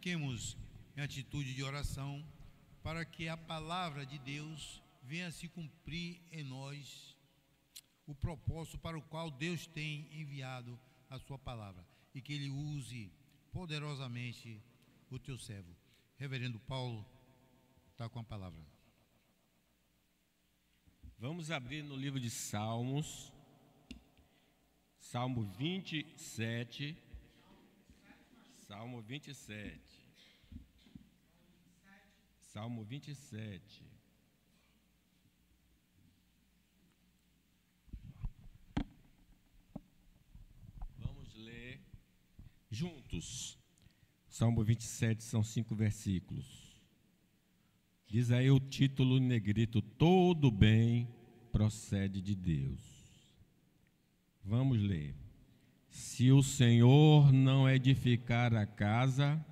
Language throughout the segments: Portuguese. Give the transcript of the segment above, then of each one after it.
Fiquemos em atitude de oração para que a palavra de Deus venha se cumprir em nós o propósito para o qual Deus tem enviado a sua palavra e que Ele use poderosamente o teu servo. Reverendo Paulo está com a palavra. Vamos abrir no livro de Salmos, Salmo 27. Salmo 27. Salmo 27. Vamos ler juntos. Salmo 27 são 5 versículos. Diz aí o título em negrito: todo bem procede de Deus. Vamos ler. Se o Senhor não edificar a casa,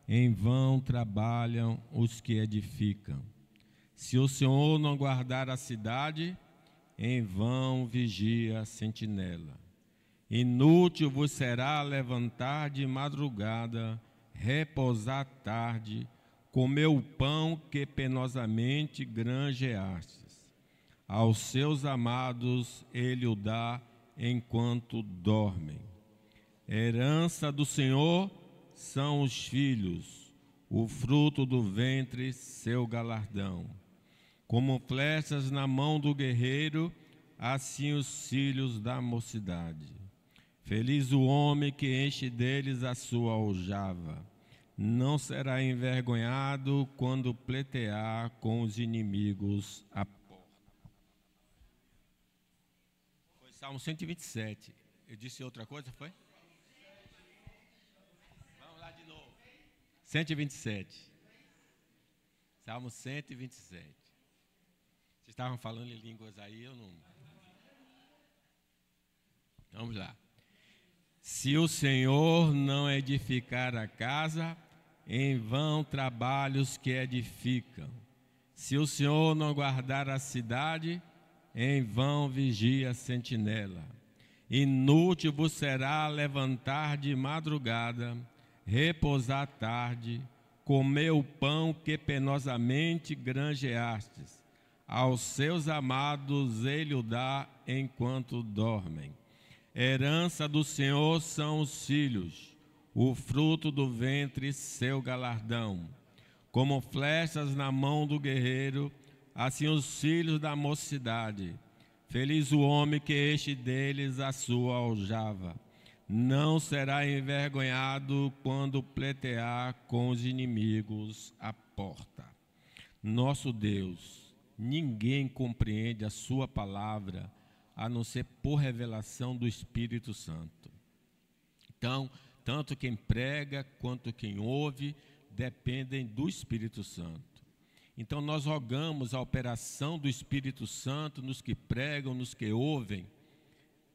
em vão trabalham os que edificam. Se o Senhor não guardar a cidade, em vão vigia a sentinela. Inútil vos será levantar de madrugada, repousar tarde, comer o pão que penosamente granjeastes. Aos seus amados ele o dá enquanto dormem. Herança do Senhor são os filhos, o fruto do ventre seu galardão. Como flechas na mão do guerreiro, assim os filhos da mocidade. Feliz o homem que enche deles a sua aljava. Não será envergonhado quando pleitear com os inimigos a porta. Foi Salmo 127. Eu disse outra coisa, foi? Vamos lá de novo. 127. Salmo 127. Vocês estavam falando em línguas aí, eu não... Vamos lá. Se o Senhor não edificar a casa, em vão trabalham os que edificam. Se o Senhor não guardar a cidade, em vão vigia a sentinela. Inútil vos será levantar de madrugada, repousar tarde, comer o pão que penosamente granjeastes. Aos seus amados ele o dá enquanto dormem. Herança do Senhor são os filhos, o fruto do ventre seu galardão. Como flechas na mão do guerreiro, assim os filhos da mocidade. Feliz o homem que enche deles a sua aljava. Não será envergonhado quando pleitear com os inimigos à porta. Nosso Deus, ninguém compreende a sua palavra a não ser por revelação do Espírito Santo. Então, tanto quem prega quanto quem ouve dependem do Espírito Santo. Então, nós rogamos a operação do Espírito Santo nos que pregam, nos que ouvem,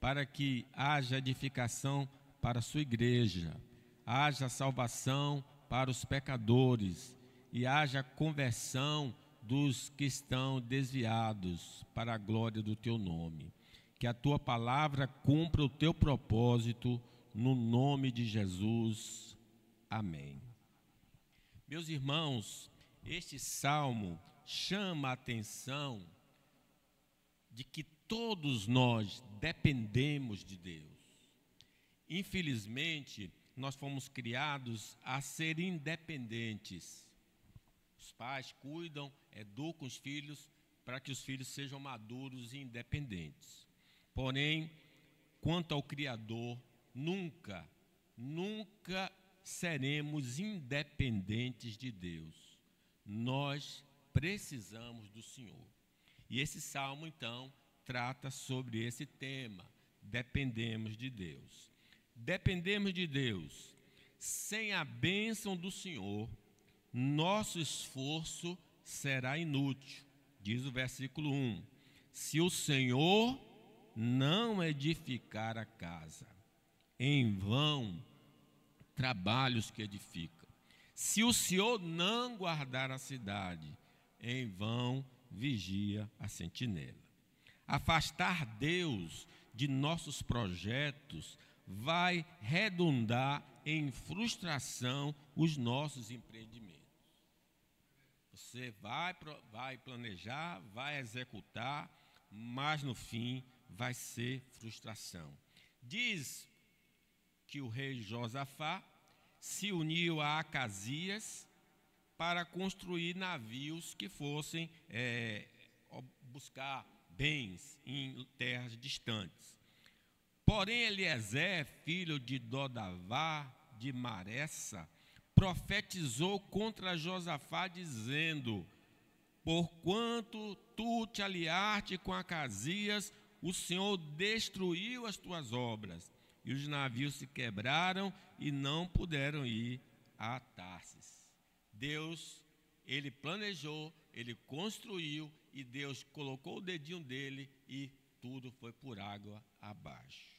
para que haja edificação para a sua igreja, haja salvação para os pecadores e haja conversão dos que estão desviados para a glória do teu nome. Que a tua palavra cumpra o teu propósito, no nome de Jesus. Amém. Meus irmãos, este salmo chama a atenção de que todos nós dependemos de Deus. Infelizmente, nós fomos criados a ser independentes. Os pais cuidam, educam os filhos para que os filhos sejam maduros e independentes. Porém, quanto ao Criador, nunca seremos independentes de Deus. Nós precisamos do Senhor. E esse salmo, então, trata sobre esse tema. Dependemos de Deus. Dependemos de Deus. Sem a bênção do Senhor, nosso esforço será inútil. Diz o versículo 1. Se o Senhor não edificar a casa, em vão trabalhos que edificam. Se o Senhor não guardar a cidade, em vão vigia a sentinela. Afastar Deus de nossos projetos vai redundar em frustração os nossos empreendimentos. Você vai planejar, vai executar, mas no fim vai ser frustração. Diz que o rei Josafá se uniu a Acasias para construir navios que fossem buscar bens em terras distantes. Porém, Eliezer, filho de Dodavá, de Maressa, profetizou contra Josafá, dizendo: porquanto tu te aliaste com Acasias, o Senhor destruiu as tuas obras. E os navios se quebraram e não puderam ir a Tarsis. Deus, ele planejou, ele construiu, e Deus colocou o dedinho dele e tudo foi por água abaixo.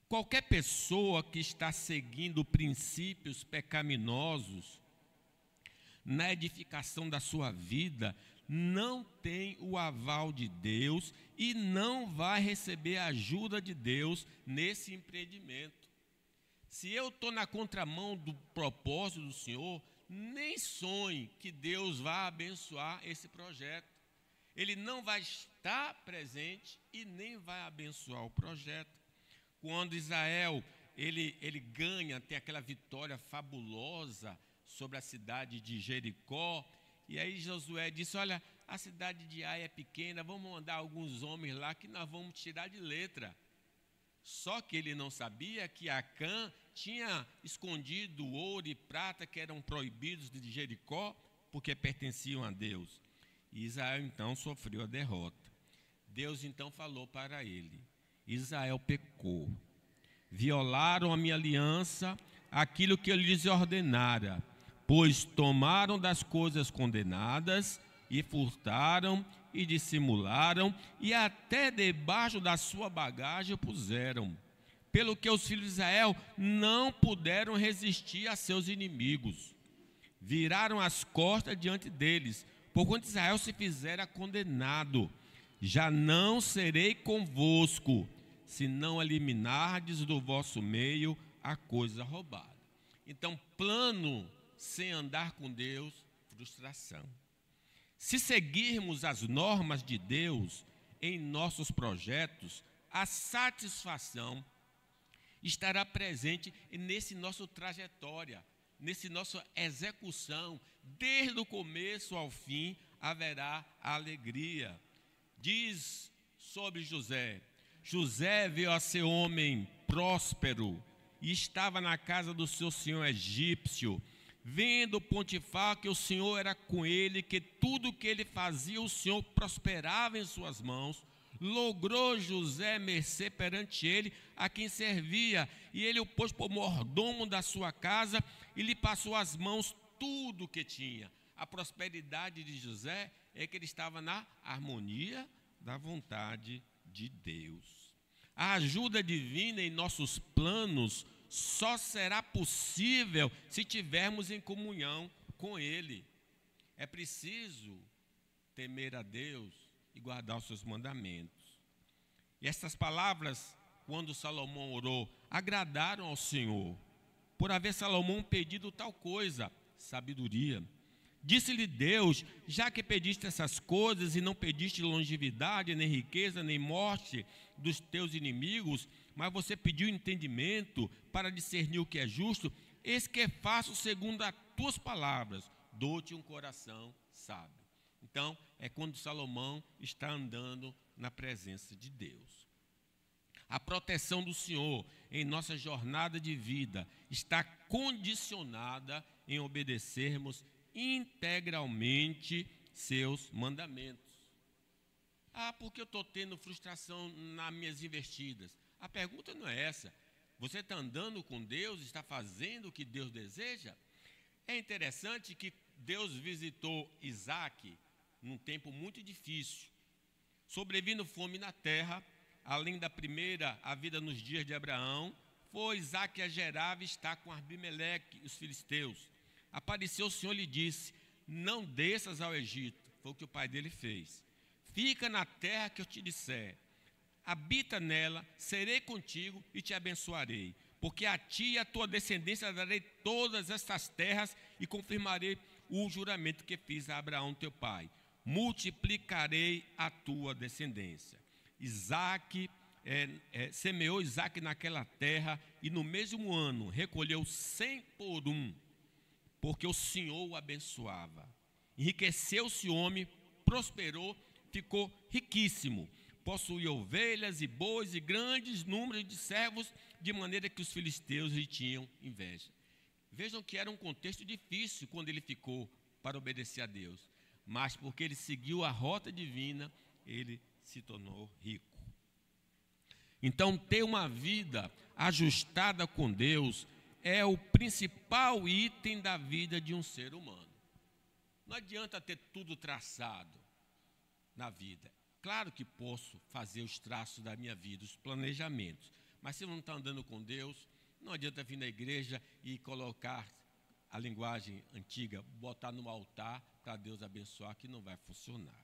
Qualquer pessoa que está seguindo princípios pecaminosos na edificação da sua vida não tem o aval de Deus e não vai receber a ajuda de Deus nesse empreendimento. Se eu estou na contramão do propósito do Senhor, nem sonhe que Deus vai abençoar esse projeto. Ele não vai estar presente e nem vai abençoar o projeto. Quando Israel ele ganha, tem aquela vitória fabulosa sobre a cidade de Jericó, e aí Josué disse: olha, a cidade de Ai é pequena, vamos mandar alguns homens lá que nós vamos tirar de letra. Só que ele não sabia que Acã tinha escondido ouro e prata que eram proibidos de Jericó, porque pertenciam a Deus. E Israel então sofreu a derrota. Deus então falou para ele: Israel pecou, violaram a minha aliança, aquilo que eu lhes ordenara, pois tomaram das coisas condenadas e furtaram e dissimularam e até debaixo da sua bagagem puseram, pelo que os filhos de Israel não puderam resistir a seus inimigos, viraram as costas diante deles, porquanto Israel se fizera condenado. Já não serei convosco, se não eliminardes do vosso meio a coisa roubada. Então, plano sem andar com Deus, frustração. Se seguirmos as normas de Deus em nossos projetos, a satisfação estará presente nesse nosso trajetória, nesse nossa execução. Desde o começo ao fim haverá alegria. Diz sobre José: José veio a ser homem próspero e estava na casa do seu senhor egípcio, vendo Potifar que o Senhor era com ele, que tudo que ele fazia o Senhor prosperava em suas mãos. Logrou José mercê perante ele, a quem servia, e ele o pôs por mordomo da sua casa e lhe passou às mãos tudo o que tinha. A prosperidade de José é que ele estava na harmonia da vontade de Deus. A ajuda divina em nossos planos só será possível se tivermos em comunhão com Ele. É preciso temer a Deus e guardar os seus mandamentos. E essas palavras, quando Salomão orou, agradaram ao Senhor, por haver Salomão pedido tal coisa, sabedoria. Disse-lhe Deus: já que pediste essas coisas e não pediste longevidade, nem riqueza, nem morte dos teus inimigos, mas você pediu entendimento para discernir o que é justo, eis que faço segundo as tuas palavras, dou-te um coração sábio. Então, é quando Salomão está andando na presença de Deus. A proteção do Senhor em nossa jornada de vida está condicionada em obedecermos integralmente seus mandamentos. Porque eu estou tendo frustração nas minhas investidas? A pergunta não é essa. Você está andando com Deus, está fazendo o que Deus deseja? É interessante que Deus visitou Isaac num tempo muito difícil, sobrevindo fome na terra, além da primeira, a vida nos dias de Abraão. Foi Isaac a Gerar e está com Abimeleque e os filisteus. Apareceu o Senhor e lhe disse: não desças ao Egito. Foi o que o pai dele fez. Fica na terra que eu te disser, habita nela, serei contigo e te abençoarei, porque a ti e a tua descendência darei todas estas terras e confirmarei o juramento que fiz a Abraão teu pai. Multiplicarei a tua descendência. Semeou Isaque naquela terra e no mesmo ano recolheu 100 por um, porque o Senhor o abençoava. Enriqueceu-se o homem, prosperou, ficou riquíssimo. Possuía ovelhas e bois e grandes números de servos, de maneira que os filisteus lhe tinham inveja. Vejam que era um contexto difícil quando ele ficou para obedecer a Deus. Mas porque ele seguiu a rota divina, ele se tornou rico. Então, ter uma vida ajustada com Deus é o principal item da vida de um ser humano. Não adianta ter tudo traçado na vida. Claro que posso fazer os traços da minha vida, os planejamentos. Mas se eu não está andando com Deus, não adianta vir na igreja e colocar a linguagem antiga, botar no altar para Deus abençoar, que não vai funcionar.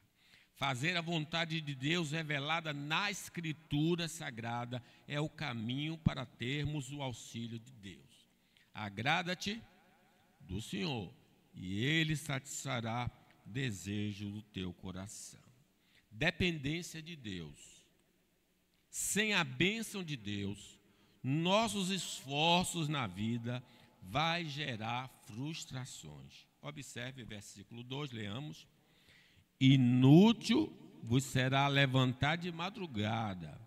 Fazer a vontade de Deus revelada na Escritura Sagrada é o caminho para termos o auxílio de Deus. Agrada-te do Senhor e Ele satisfará o desejo do teu coração. Dependência de Deus. Sem a bênção de Deus, nossos esforços na vida vai gerar frustrações. Observe versículo 2, leamos. Inútil vos será levantar de madrugada,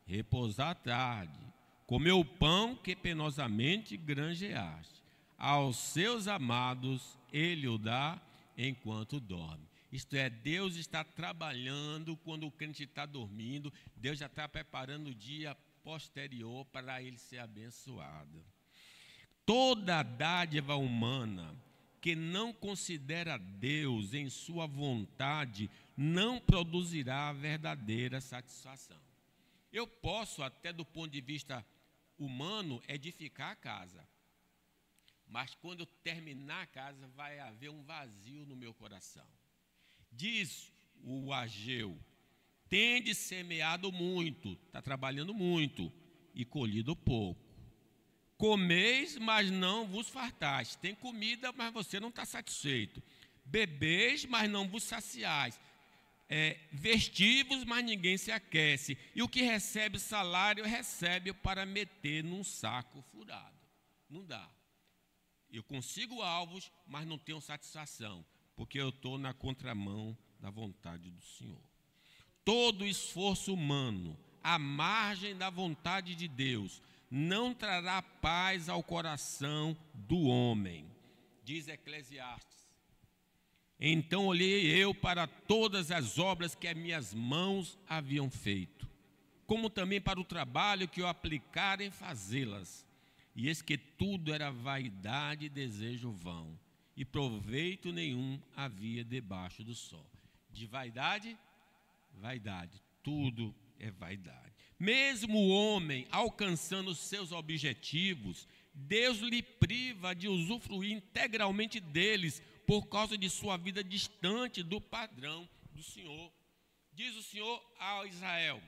repousar à tarde, comer o pão que penosamente granjeaste. Aos seus amados ele o dá enquanto dorme. Isto é, Deus está trabalhando quando o crente está dormindo, Deus já está preparando o dia posterior para ele ser abençoado. Toda dádiva humana que não considera Deus em sua vontade não produzirá a verdadeira satisfação. Eu posso, até do ponto de vista humano, edificar a casa, mas quando eu terminar a casa vai haver um vazio no meu coração. Diz o Ageu: tende semeado muito, está trabalhando muito, e colhido pouco. Comeis, mas não vos fartais. Tem comida, mas você não está satisfeito. Bebeis, mas não vos saciais. Vestivos, mas ninguém se aquece. E o que recebe salário, recebe para meter num saco furado. Não dá. Eu consigo alvos, mas não tenho satisfação, porque eu estou na contramão da vontade do Senhor. Todo esforço humano, à margem da vontade de Deus, não trará paz ao coração do homem, diz Eclesiastes. Então olhei eu para todas as obras que as minhas mãos haviam feito, como também para o trabalho que eu aplicara em fazê-las. E eis que tudo era vaidade e desejo vão, e proveito nenhum havia debaixo do sol. De vaidade, vaidade, tudo é vaidade. Mesmo o homem alcançando seus objetivos, Deus lhe priva de usufruir integralmente deles por causa de sua vida distante do padrão do Senhor. Diz o Senhor a Israel: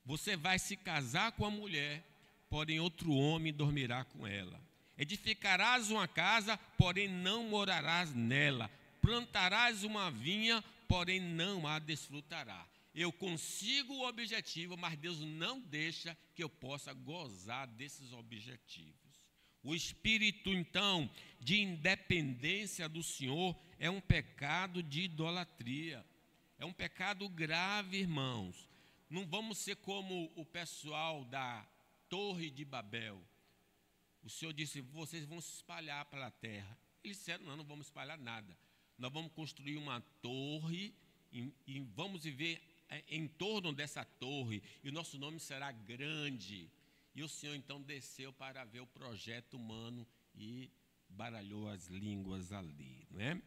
você vai se casar com a mulher, porém outro homem dormirá com ela. Edificarás uma casa, porém não morarás nela. Plantarás uma vinha, porém não a desfrutará. Eu consigo o objetivo, mas Deus não deixa que eu possa gozar desses objetivos. O espírito, então, de independência do Senhor é um pecado de idolatria. É um pecado grave, irmãos. Não vamos ser como o pessoal da Torre de Babel. O Senhor disse: vocês vão se espalhar pela terra. Eles disseram: não vamos espalhar nada. Nós vamos construir uma torre e vamos viver em torno dessa torre, e o nosso nome será grande. E o Senhor então desceu para ver o projeto humano e baralhou as línguas ali, não é?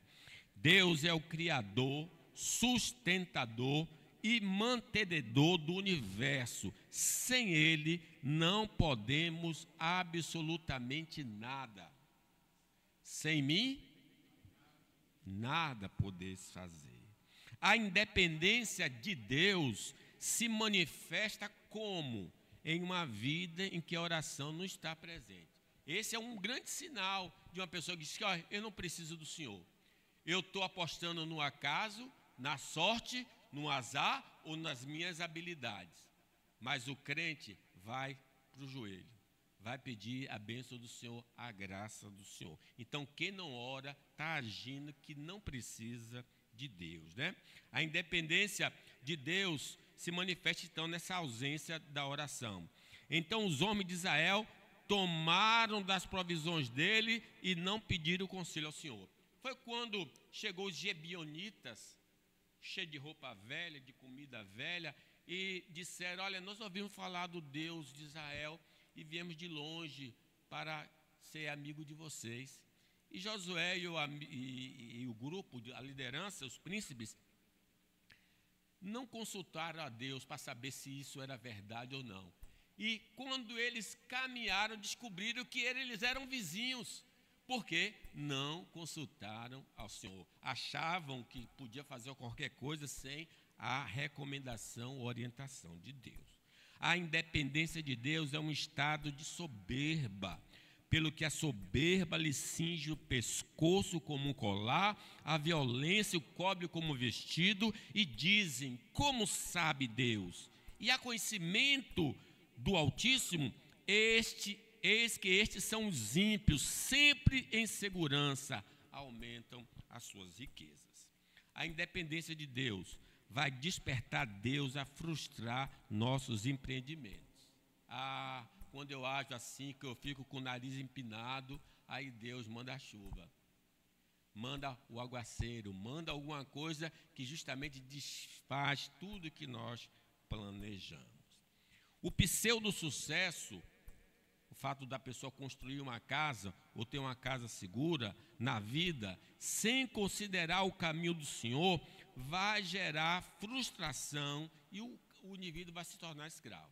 Deus é o Criador, sustentador e mantenedor do universo. Sem Ele não podemos absolutamente nada. Sem mim, nada podeis fazer. A independência de Deus se manifesta como? em uma vida em que a oração não está presente. Esse é um grande sinal de uma pessoa que diz que eu não preciso do Senhor. Eu estou apostando no acaso, na sorte, no azar ou nas minhas habilidades. Mas o crente vai para o joelho, vai pedir a bênção do Senhor, a graça do Senhor. Então, quem não ora está agindo que não precisa de Deus, né? A independência de Deus se manifesta, então, nessa ausência da oração. Então, os homens de Israel tomaram das provisões dele e não pediram conselho ao Senhor. Foi quando chegou os Gebionitas, cheios de roupa velha, de comida velha, e disseram: olha, nós ouvimos falar do Deus de Israel e viemos de longe para ser amigo de vocês. E Josué e o grupo, a liderança, os príncipes, não consultaram a Deus para saber se isso era verdade ou não. E quando eles caminharam, descobriram que eles eram vizinhos, porque não consultaram ao Senhor. Achavam que podia fazer qualquer coisa sem a recomendação, orientação de Deus. A independência de Deus é um estado de soberba, pelo que a soberba lhe cinge o pescoço como um colar, a violência o cobre como vestido, e dizem: como sabe Deus? E há conhecimento do Altíssimo, eis que estes são os ímpios, sempre em segurança, aumentam as suas riquezas. A independência de Deus vai despertar Deus a frustrar nossos empreendimentos. Quando eu ajo assim, que eu fico com o nariz empinado, aí Deus manda a chuva, manda o aguaceiro, manda alguma coisa que justamente desfaz tudo que nós planejamos. O pseudo-sucesso, o fato da pessoa construir uma casa ou ter uma casa segura na vida, sem considerar o caminho do Senhor, vai gerar frustração e o indivíduo vai se tornar escravo.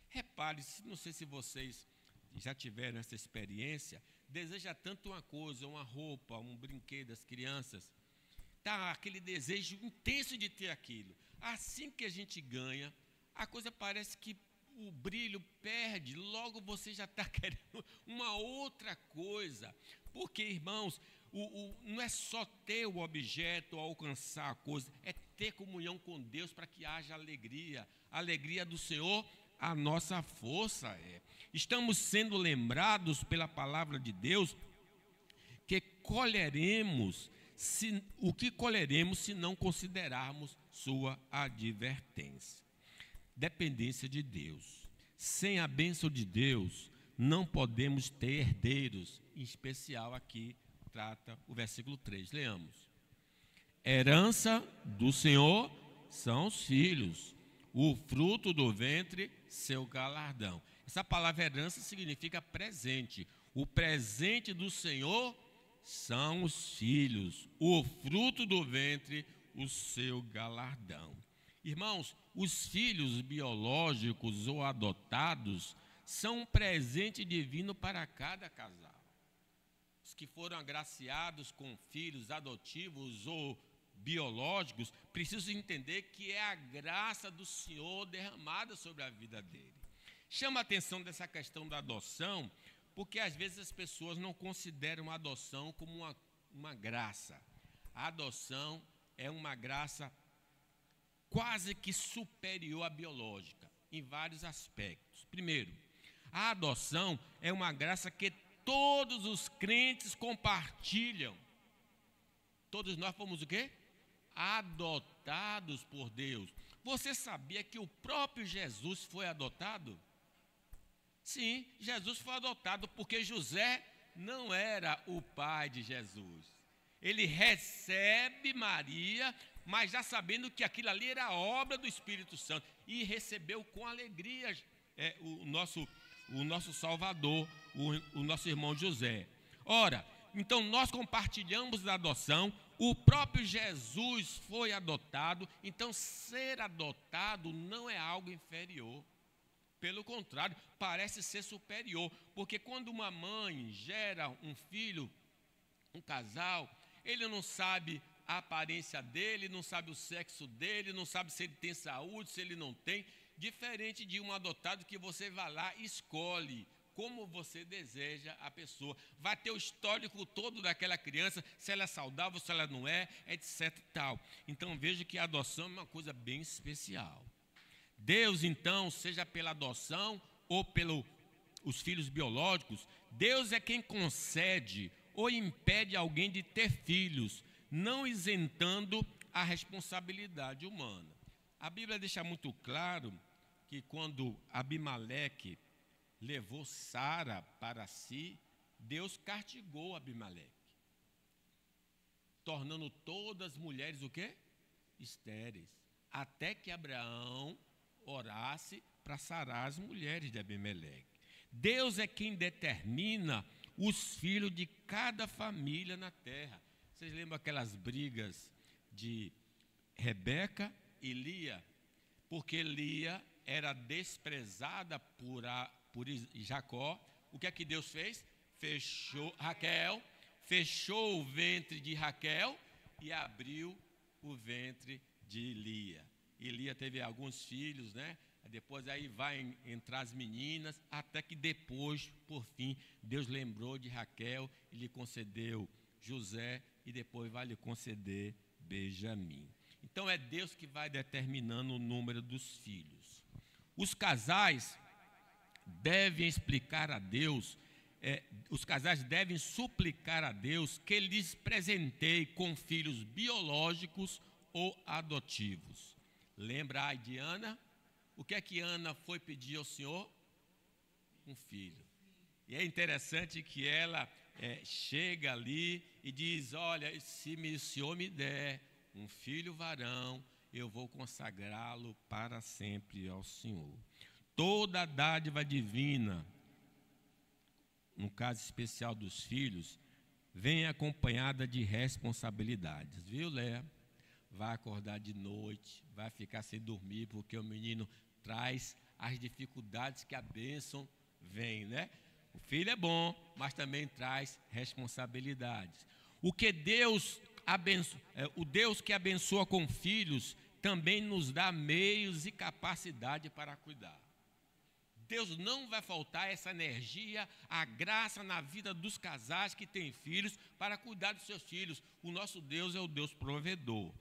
Repare, não sei se vocês já tiveram essa experiência, deseja tanto uma coisa, uma roupa, um brinquedo das crianças, tá aquele desejo intenso de ter aquilo. Assim que a gente ganha, a coisa parece que o brilho perde, logo você já está querendo uma outra coisa. Porque, irmãos, não é só ter o objeto, alcançar a coisa, é ter comunhão com Deus para que haja alegria. A alegria do Senhor, a nossa força é. Estamos sendo lembrados pela palavra de Deus que o que colheremos se não considerarmos sua advertência. Dependência de Deus. Sem a bênção de Deus, não podemos ter herdeiros. Em especial aqui trata o versículo 3. Leamos. Herança do Senhor são os filhos, o fruto do ventre, seu galardão. Essa palavra herança significa presente. O presente do Senhor são os filhos, o fruto do ventre, o seu galardão. Irmãos, os filhos biológicos ou adotados são um presente divino para cada casal. Os que foram agraciados com filhos adotivos ou biológicos precisam entender que é a graça do Senhor derramada sobre a vida dele. Chama a atenção dessa questão da adoção, porque às vezes as pessoas não consideram a adoção como uma graça. A adoção é uma graça quase que superior à biológica, em vários aspectos. Primeiro, a adoção é uma graça que todos os crentes compartilham. Todos nós fomos o quê? Adotados por Deus. Você sabia que o próprio Jesus foi adotado? Sim, Jesus foi adotado porque José não era o pai de Jesus. Ele recebe Maria, mas já sabendo que aquilo ali era obra do Espírito Santo, e recebeu com alegria o nosso Salvador, o nosso irmão José. Ora, então nós compartilhamos da adoção, o próprio Jesus foi adotado, então ser adotado não é algo inferior. Pelo contrário, parece ser superior, porque quando uma mãe gera um filho, um casal, ele não sabe a aparência dele, não sabe o sexo dele, não sabe se ele tem saúde, se ele não tem. Diferente de um adotado que você vai lá e escolhe como você deseja a pessoa. Vai ter o histórico todo daquela criança, se ela é saudável, se ela não é, etc. Tal. Então veja que a adoção é uma coisa bem especial. Deus, então, seja pela adoção ou pelos filhos biológicos, Deus é quem concede ou impede alguém de ter filhos, não isentando a responsabilidade humana. A Bíblia deixa muito claro que quando Abimeleque levou Sara para si, Deus castigou Abimeleque, tornando todas as mulheres o quê? Estéreis, até que Abraão orasse para sarar as mulheres de Abimeleque. Deus é quem determina os filhos de cada família na terra. Vocês lembram aquelas brigas de Rebeca e Lia? Porque Lia era desprezada por Jacó. O que é que Deus fez? Fechou o ventre de Raquel e abriu o ventre de Lia. E Lia teve alguns filhos, né? Depois aí vai entrar as meninas, até que depois, por fim, Deus lembrou de Raquel e lhe concedeu José, e depois vai lhe conceder Benjamim. Então é Deus que vai determinando o número dos filhos. Os casais devem explicar a Deus, os casais devem suplicar a Deus que lhes presenteie com filhos biológicos ou adotivos. Lembra aí de Ana? O que é que Ana foi pedir ao Senhor? Um filho. E é interessante que ela chega ali e diz: olha, se o Senhor me der um filho varão, eu vou consagrá-lo para sempre ao Senhor. Toda a dádiva divina, no caso especial dos filhos, vem acompanhada de responsabilidades. Viu, Léa? Vai acordar de noite, vai ficar sem dormir, porque o menino traz as dificuldades que a bênção vem, né? O filho é bom, mas também traz responsabilidades. O Deus que abençoa com filhos também nos dá meios e capacidade para cuidar. Deus não vai faltar essa energia, a graça na vida dos casais que têm filhos para cuidar dos seus filhos. O nosso Deus é o Deus provedor.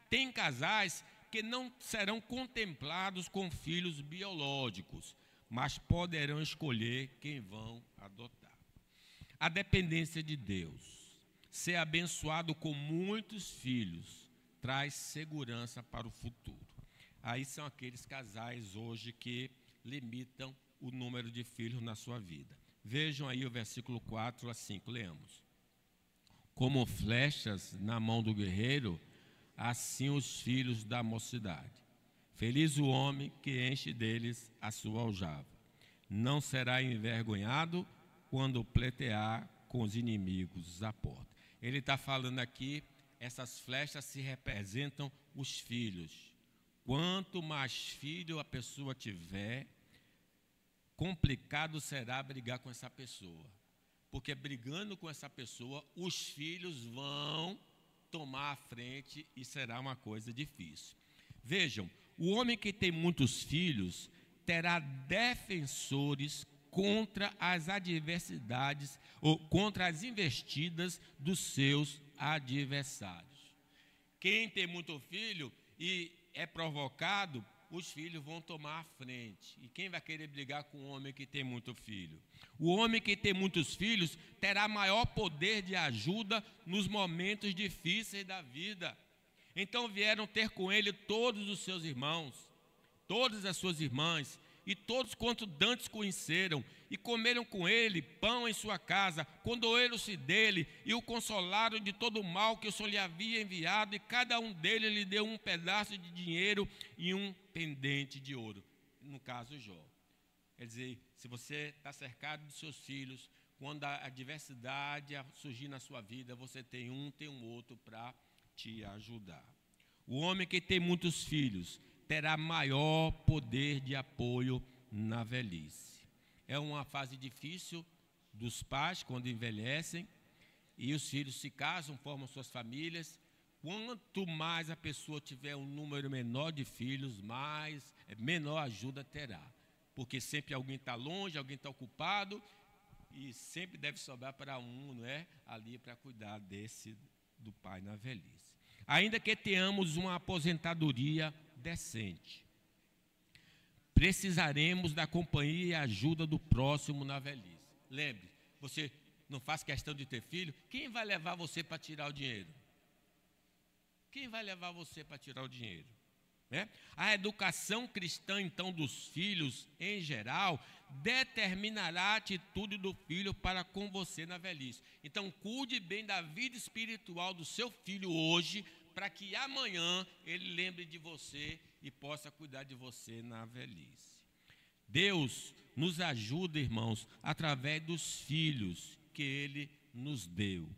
Tem casais que não serão contemplados com filhos biológicos, mas poderão escolher quem vão adotar. A dependência de Deus, ser abençoado com muitos filhos, traz segurança para o futuro. Aí são aqueles casais hoje que limitam o número de filhos na sua vida. Vejam aí o versículo 4 a 5, leamos. Como flechas na mão do guerreiro, assim os filhos da mocidade. Feliz o homem que enche deles a sua aljava. Não será envergonhado quando pleitear com os inimigos à porta. Ele está falando aqui, essas flechas se representam os filhos. Quanto mais filho a pessoa tiver, complicado será brigar com essa pessoa. Porque brigando com essa pessoa, os filhos vão tomar a frente e será uma coisa difícil. Vejam, o homem que tem muitos filhos terá defensores contra as adversidades ou contra as investidas dos seus adversários. Quem tem muito filho e é provocado, os filhos vão tomar a frente. E quem vai querer brigar com o homem que tem muito filho? O homem que tem muitos filhos terá maior poder de ajuda nos momentos difíceis da vida. Então vieram ter com ele todos os seus irmãos, todas as suas irmãs, e todos quanto dantes conheceram, e comeram com ele pão em sua casa, condoeram-se dele, e o consolaram de todo o mal que o Senhor lhe havia enviado, e cada um deles lhe deu um pedaço de dinheiro e um pendente de ouro. No caso, Jó. Quer dizer, se você está cercado de seus filhos, quando a adversidade surgir na sua vida, você tem um outro para te ajudar. O homem que tem muitos filhos terá maior poder de apoio na velhice. É uma fase difícil dos pais quando envelhecem e os filhos se casam, formam suas famílias, Quanto mais a pessoa tiver um número menor de filhos, menor ajuda terá. Porque sempre alguém está longe, alguém está ocupado, e sempre deve sobrar para um, não é? Ali para cuidar do pai na velhice. Ainda que tenhamos uma aposentadoria decente, precisaremos da companhia e ajuda do próximo na velhice. Lembre, você não faz questão de ter filho, quem vai levar você para tirar o dinheiro? Quem vai levar você para tirar o dinheiro? A educação cristã, então, dos filhos, em geral, determinará a atitude do filho para com você na velhice. Então, cuide bem da vida espiritual do seu filho hoje, para que amanhã ele lembre de você e possa cuidar de você na velhice. Deus nos ajuda, irmãos, através dos filhos que Ele nos deu.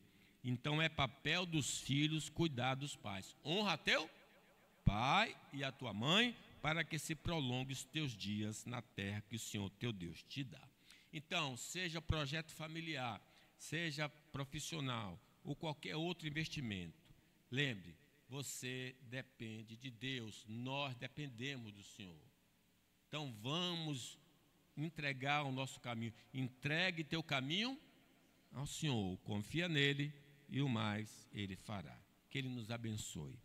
Então, é papel dos filhos cuidar dos pais. Honra teu pai e a tua mãe, para que se prolongue os teus dias na terra que o Senhor teu Deus te dá. Então, seja projeto familiar, seja profissional ou qualquer outro investimento, lembre, você depende de Deus, nós dependemos do Senhor. Então, vamos entregar o nosso caminho. Entregue teu caminho ao Senhor, confia nele e o mais Ele fará. Que Ele nos abençoe.